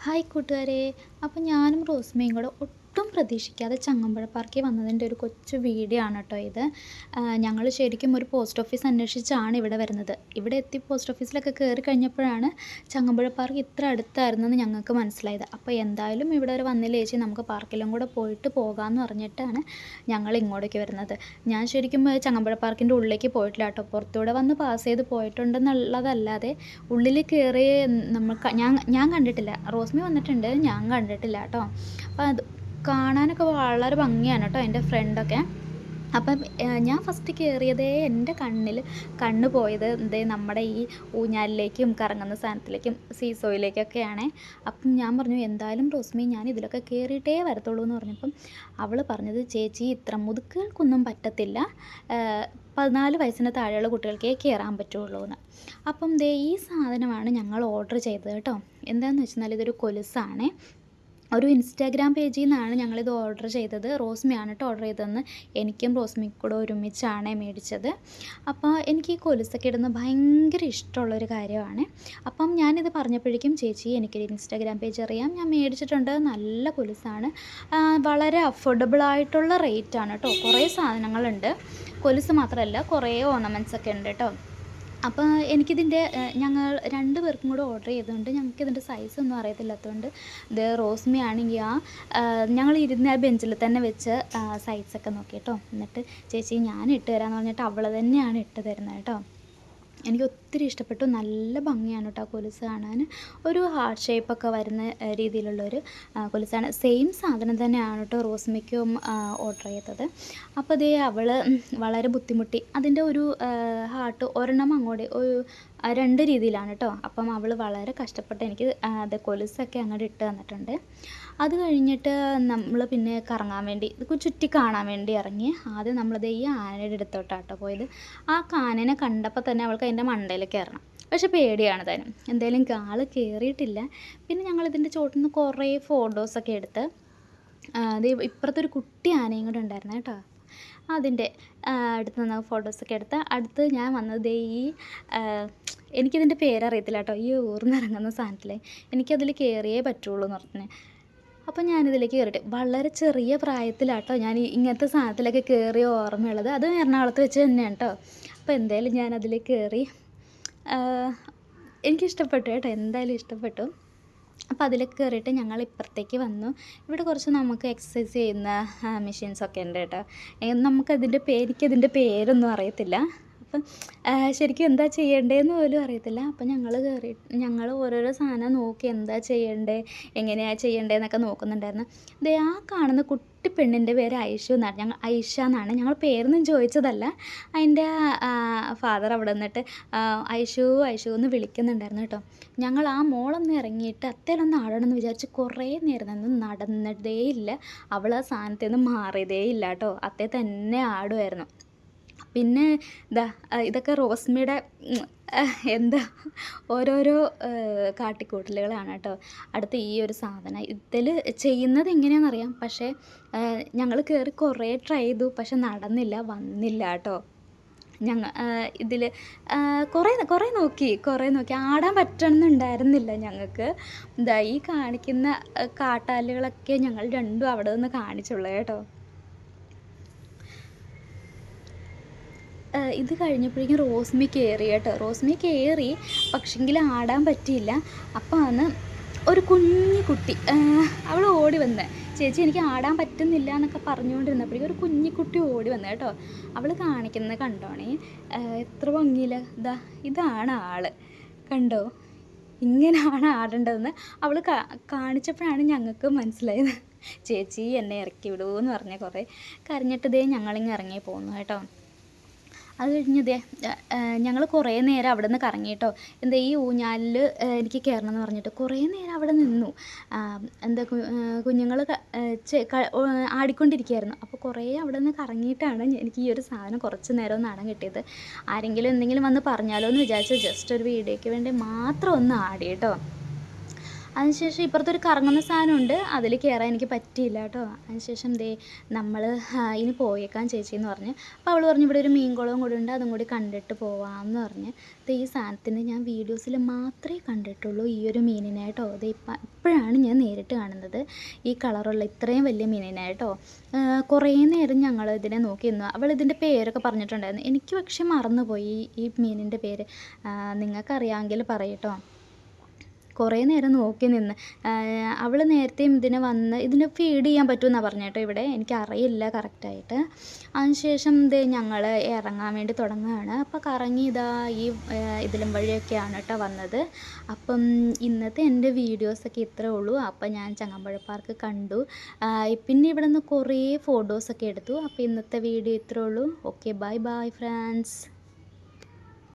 Hi കൂട്ടുകാരെ. അപ്പോൾ ഞാനും റോസ്മയും കൂടെ ഒട്ടും പ്രതീക്ഷിക്കാതെ ചങ്ങമ്പുഴ പാർക്കിൽ വന്നതിൻ്റെ ഒരു കൊച്ചു വീഡിയോ ആണ് കേട്ടോ ഇത്. ഞങ്ങൾ ശരിക്കും ഒരു പോസ്റ്റ് ഓഫീസ് അന്വേഷിച്ചാണ് ഇവിടെ വരുന്നത്. ഇവിടെ എത്തി പോസ്റ്റ് ഓഫീസിലൊക്കെ കയറി കഴിഞ്ഞപ്പോഴാണ് ചങ്ങമ്പുഴ പാർക്ക് ഇത്ര അടുത്തായിരുന്നെന്ന് ഞങ്ങൾക്ക് മനസ്സിലായത്. അപ്പോൾ എന്തായാലും ഇവിടെ വരെ വന്നില്ലേ ചേച്ചി, നമുക്ക് പാർക്കിലും കൂടെ പോയിട്ട് പോകാമെന്ന് പറഞ്ഞിട്ടാണ് ഞങ്ങൾ ഇങ്ങോട്ടേക്ക് വരുന്നത്. ഞാൻ ശരിക്കും ചങ്ങമ്പുഴ പാർക്കിൻ്റെ ഉള്ളിലേക്ക് പോയിട്ടില്ല കേട്ടോ. പുറത്തൂടെ വന്ന് പാസ് ചെയ്ത് പോയിട്ടുണ്ടെന്നുള്ളതല്ലാതെ ഉള്ളിൽ കയറി ഞാൻ കണ്ടിട്ടില്ല. റോസ്മി വന്നിട്ടുണ്ട്, ഞാൻ കണ്ടിട്ടില്ല കേട്ടോ. അപ്പോൾ അത് കാണാനൊക്കെ വളരെ ഭംഗിയാണ് കേട്ടോ എൻ്റെ ഫ്രണ്ടൊക്കെ. അപ്പം ഞാൻ ഫസ്റ്റ് കയറിയതേ എൻ്റെ കണ്ണ് പോയത് നമ്മുടെ ഈ ഊഞ്ഞാലിലേക്കും കറങ്ങുന്ന സാധനത്തിലേക്കും സീസോയിലേക്കൊക്കെയാണ്. അപ്പം ഞാൻ പറഞ്ഞു, എന്തായാലും റോസ്മി ഞാൻ ഇതിലൊക്കെ കയറിയിട്ടേ വരത്തുള്ളൂ എന്ന് പറഞ്ഞപ്പം അവൾ പറഞ്ഞത്, ചേച്ചി ഇത്ര മുതുക്കുകൾക്കൊന്നും പറ്റത്തില്ല, 14 വയസ്സിന് താഴെയുള്ള കുട്ടികൾക്കേ കയറാൻ പറ്റുള്ളൂ എന്ന്. അപ്പം ഈ സാധനമാണ് ഞങ്ങൾ ഓർഡർ ചെയ്തത് കേട്ടോ. എന്താണെന്ന് വെച്ചാൽ ഇതൊരു കൊലുസാണ്. ഒരു ഇൻസ്റ്റാഗ്രാം പേജിൽ നിന്നാണ് ഞങ്ങളിത് ഓർഡർ ചെയ്തത്. റോസ്മിയാണ് കേട്ടോ ഓർഡർ ചെയ്തതെന്ന്. എനിക്കും റോസ്മിക്കും കൂടെ ഒരുമിച്ചാണ് മേടിച്ചത്. അപ്പോൾ എനിക്ക് ഈ കൊലുസൊക്കെ ഇടുന്നത് ഭയങ്കര ഇഷ്ടമുള്ളൊരു കാര്യമാണ്. അപ്പം ഞാനിത് പറഞ്ഞപ്പോഴേക്കും, ചേച്ചി എനിക്കൊരു ഇൻസ്റ്റാഗ്രാം പേജ് അറിയാം, ഞാൻ മേടിച്ചിട്ടുണ്ട്, നല്ല കൊലുസാണ്, വളരെ അഫോർഡബിളായിട്ടുള്ള റേറ്റാണ് കേട്ടോ. കുറേ സാധനങ്ങളുണ്ട്, കൊലുസ് മാത്രമല്ല കുറേ ഓർണമെൻറ്റ്സ് ഒക്കെ ഉണ്ട് കേട്ടോ. അപ്പോൾ എനിക്കിതിൻ്റെ ഞങ്ങൾ 2 പേർക്കും കൂടെ ഓർഡർ ചെയ്തതുകൊണ്ട് ഞങ്ങൾക്കിതിൻ്റെ സൈസൊന്നും അറിയത്തില്ലാത്തതുകൊണ്ട് റോസ്മി ആണെങ്കിൽ ഞങ്ങൾ ഇരുന്ന ബെഞ്ചിൽ തന്നെ വെച്ച് സൈസൊക്കെ നോക്കി കേട്ടോ. എന്നിട്ട് ചേച്ചി ഞാൻ ഇട്ട് തരാമെന്ന് പറഞ്ഞിട്ട് അവൾ തന്നെയാണ് ഇട്ട് തരുന്നത് കേട്ടോ. എനിക്ക് ഒത്തിരി ഇഷ്ടപ്പെട്ടു. നല്ല ഭംഗിയാണ് കേട്ടോ കൊലുസ് കാണാൻ. ഒരു ഹാർട്ട് ഷേപ്പൊക്കെ വരുന്ന രീതിയിലുള്ളൊരു കൊലുസാണ്. സെയിം സാധനം തന്നെയാണ് കേട്ടോ റോസ്മിക്കും ഓർഡർ ചെയ്തത്. അപ്പോൾ അവൾ വളരെ ബുദ്ധിമുട്ടി. അതിൻ്റെ ഒരു ഹാർട്ട് ഒരെണ്ണം അങ്ങോട്ട് ഒരു 2 രീതിയിലാണ് കേട്ടോ. അപ്പം അവൾ വളരെ കഷ്ടപ്പെട്ട് എനിക്ക് കൊലുസൊക്കെ അങ്ങോട്ട് ഇട്ട് തന്നിട്ടുണ്ട്. അത് കഴിഞ്ഞിട്ട് നമ്മൾ പിന്നെ കറങ്ങാൻ വേണ്ടി ചുറ്റി കാണാൻ വേണ്ടി ഇറങ്ങി. ആദ്യം നമ്മളത് ഈ ആനയുടെ അടുത്തോട്ടാട്ടോ പോയത്. ആ ആനേനെ കണ്ടപ്പോൾ തന്നെ അവൾക്ക് അതിൻ്റെ മണ്ടയിൽ കയറണം, പക്ഷെ പേടിയാണ് താനും. എന്തായാലും ആൾ കയറിയിട്ടില്ല. പിന്നെ ഞങ്ങളിതിൻ്റെ ചോട്ടിൽ നിന്ന് കുറേ ഫോട്ടോസൊക്കെ എടുത്ത് അത് ഇപ്പുറത്തൊരു കുട്ടി ആനയും കൂടെ ഉണ്ടായിരുന്നു കേട്ടോ. അതിൻ്റെ അടുത്ത് നിന്ന് ഫോട്ടോസൊക്കെ എടുത്ത് അടുത്ത് ഞാൻ വന്നത് എനിക്കിതിൻ്റെ പേരറിയത്തില്ല കേട്ടോ. ഈ ഊർന്നിറങ്ങുന്ന സാധനത്തിലെ എനിക്കതിൽ കയറിയേ പറ്റുള്ളൂ എന്ന് പറഞ്ഞു. അപ്പോൾ ഞാനിതിലേക്ക് കയറിയിട്ട് വളരെ ചെറിയ പ്രായത്തിലാട്ടോ ഞാൻ ഇങ്ങനത്തെ സാധനത്തിലൊക്കെ കയറിയ ഓർമ്മയുള്ളത്. അത് എറണാകുളത്ത് വെച്ച് തന്നെയാണ് കേട്ടോ. അപ്പോൾ എന്തായാലും ഞാനതിൽ കയറി. എനിക്കിഷ്ടപ്പെട്ടു കേട്ടോ, എന്തായാലും ഇഷ്ടപ്പെട്ടു. അപ്പോൾ അതിലേക്ക് കയറിയിട്ട് ഞങ്ങൾ ഇപ്പുറത്തേക്ക് വന്നു. ഇവിടെ കുറച്ച് നമുക്ക് എക്സസൈസ് ചെയ്യുന്ന മെഷീൻസൊക്കെ ഉണ്ട് കേട്ടോ. എനിക്കതിൻ്റെ പേരൊന്നും അറിയത്തില്ല. അപ്പം ശരിക്കും എന്താ ചെയ്യേണ്ടതെന്ന് പോലും അറിയത്തില്ല. അപ്പം ഞങ്ങൾ ഓരോരോ സാധനം നോക്കി എന്താ ചെയ്യേണ്ടത്, എങ്ങനെയാണ് ചെയ്യേണ്ടതെന്നൊക്കെ നോക്കുന്നുണ്ടായിരുന്നു. ആ കാണുന്ന കുട്ടി പെണ്ണിൻ്റെ പേര് ഐഷു എന്നാണ്. ഐഷ എന്നാണ്. ഞങ്ങൾ പേരൊന്നും ചോദിച്ചതല്ല. അതിൻ്റെ ഫാദർ അവിടെ നിന്നിട്ട് ഐഷു ഐഷു എന്ന് വിളിക്കുന്നുണ്ടായിരുന്നു കേട്ടോ. ഞങ്ങൾ ആ മോളൊന്ന് ഇറങ്ങിയിട്ട് അത്തേലൊന്ന് ആടണമെന്ന് വിചാരിച്ച് കുറേ നേരം നിന്ന് നടന്നതേ ഇല്ല. അവൾ ആ സാധനത്തിൽ നിന്ന് മാറിയതേ ഇല്ല കേട്ടോ. അത്തേ തന്നെ ആടുമായിരുന്നു. പിന്നെ ഇതൊക്കെ റോസ്മിയുടെ എന്താ ഓരോരോ കാട്ടിക്കൂട്ടലുകളാണ് കേട്ടോ. അടുത്ത് ഈ ഒരു സാധനം ഇതിൽ ചെയ്യുന്നത് എങ്ങനെയാണെന്നറിയാം, പക്ഷേ ഞങ്ങൾ കയറി കുറേ ട്രൈ ചെയ്തു, പക്ഷെ നടന്നില്ല, വന്നില്ല കേട്ടോ. ഇതിൽ കുറേ നോക്കി ആടാൻ പറ്റണമെന്നുണ്ടായിരുന്നില്ല ഞങ്ങൾക്ക്. ഈ കാണിക്കുന്ന കാട്ടാലുകളൊക്കെ ഞങ്ങൾ രണ്ടും അവിടെ നിന്ന് കാണിച്ചുള്ളൂ കേട്ടോ. ഇത് കഴിഞ്ഞപ്പോഴേക്കും റോസ്മി കയറി കേട്ടോ. റോസ്മി കയറി, പക്ഷെങ്കിൽ ആടാൻ പറ്റിയില്ല. അപ്പോൾ അന്ന് ഒരു കുഞ്ഞു കുട്ടി അവൾ ഓടി വന്ന്, ചേച്ചി എനിക്ക് ആടാൻ പറ്റുന്നില്ല എന്നൊക്കെ പറഞ്ഞുകൊണ്ടിരുന്നപ്പോഴേക്കും ഒരു കുഞ്ഞിക്കുട്ടി ഓടി വന്നു കേട്ടോ. അവൾ കാണിക്കുന്നത് കണ്ടോണേ, എത്ര ഭംഗിയില്ല. ഇതാണ് ആൾ, കണ്ടോ, ഇങ്ങനെയാണ് ആടേണ്ടതെന്ന് അവൾ കാണിച്ചപ്പോഴാണ് ഞങ്ങൾക്ക് മനസ്സിലായത്. ചേച്ചി എന്നെ ഇറക്കി വിടുമെന്ന് പറഞ്ഞ് കുറേ കരഞ്ഞിട്ട് ഞങ്ങളിങ്ങ് ഇറങ്ങി പോകുന്നു കേട്ടോ. അത് കഴിഞ്ഞ് ഞങ്ങൾ കുറേ നേരം അവിടെ നിന്ന് കറങ്ങി കേട്ടോ. ഈ ഊഞ്ഞാലിൽ എനിക്ക് കയറണമെന്ന് പറഞ്ഞിട്ട് കുറേ നേരം അവിടെ നിന്നു. കുഞ്ഞുങ്ങൾ ആടിക്കൊണ്ടിരിക്കുകയായിരുന്നു. അപ്പോൾ കുറേ അവിടെ നിന്ന് കറങ്ങിയിട്ടാണ് എനിക്ക് ഈ ഒരു സാധനം കുറച്ച് നേരം ഒന്ന് ആടാൻ കിട്ടിയത്. ആരെങ്കിലും എന്തെങ്കിലും വന്ന് പറഞ്ഞാലോ എന്ന് വിചാരിച്ച് ജസ്റ്റ് ഒരു വീഡിയോയ്ക്ക് വേണ്ടി മാത്രം ഒന്ന് ആടി കേട്ടോ. അതിനുശേഷം ഇപ്പുറത്തൊരു കറങ്ങുന്ന സാധനമുണ്ട്. അതിൽ കയറാൻ എനിക്ക് പറ്റിയില്ല കേട്ടോ. അതിനുശേഷം ദേ നമ്മൾ ഇനി പോയേക്കാം ചേച്ചിയെന്ന് പറഞ്ഞ്. അപ്പോൾ അവൾ പറഞ്ഞു ഇവിടെ ഒരു മീൻകുളവും കൂടി ഉണ്ട്, അതും കൂടി കണ്ടിട്ട് പോവാമെന്ന് പറഞ്ഞ്. ദേ ഈ സാധനത്തിന് ഞാൻ വീഡിയോസിൽ മാത്രമേ കണ്ടിട്ടുള്ളൂ ഈ ഒരു മീനിനെ കേട്ടോ. ദേ ഇപ്പോഴാണ് ഞാൻ നേരിട്ട് കാണുന്നത് ഈ കളറുള്ള ഇത്രയും വലിയ മീനിനെ കേട്ടോ. കുറേ നേരം ഞങ്ങൾ ഇതിനെ നോക്കി നിന്നു. അവൾ ഇതിൻ്റെ പേരൊക്കെ പറഞ്ഞിട്ടുണ്ടായിരുന്നു. എനിക്ക് പക്ഷെ മറന്നുപോയി ഈ മീനിൻ്റെ പേര്. നിങ്ങൾക്കറിയാമെങ്കിൽ പറയട്ടോ. കുറേ നേരം നോക്കി നിന്ന്. അവൾ നേരത്തെയും ഇതിന് ഫീഡ് ചെയ്യാൻ പറ്റുമെന്നാണ് പറഞ്ഞത് കേട്ടോ ഇവിടെ. എനിക്കറിയില്ല കറക്റ്റായിട്ട്. അതിനുശേഷം ദേ ഞങ്ങൾ ഇറങ്ങാൻ വേണ്ടി തുടങ്ങുകയാണ്. അപ്പോൾ കറങ്ങി ഇതാ ഈ ഇതിലും വഴിയൊക്കെയാണ് കേട്ടോ വന്നത്. അപ്പം ഇന്നത്തെ എൻ്റെ വീഡിയോസൊക്കെ ഇത്രയേ ഉള്ളൂ. അപ്പം ഞാൻ ചങ്ങമ്പുഴ പാർക്ക് കണ്ടു. പിന്നെ ഇവിടെ നിന്ന് കുറേ ഫോട്ടോസൊക്കെ എടുത്തു. അപ്പോൾ ഇന്നത്തെ വീഡിയോ ഇത്രയേ ഉള്ളൂ. Okay, bye bye friends.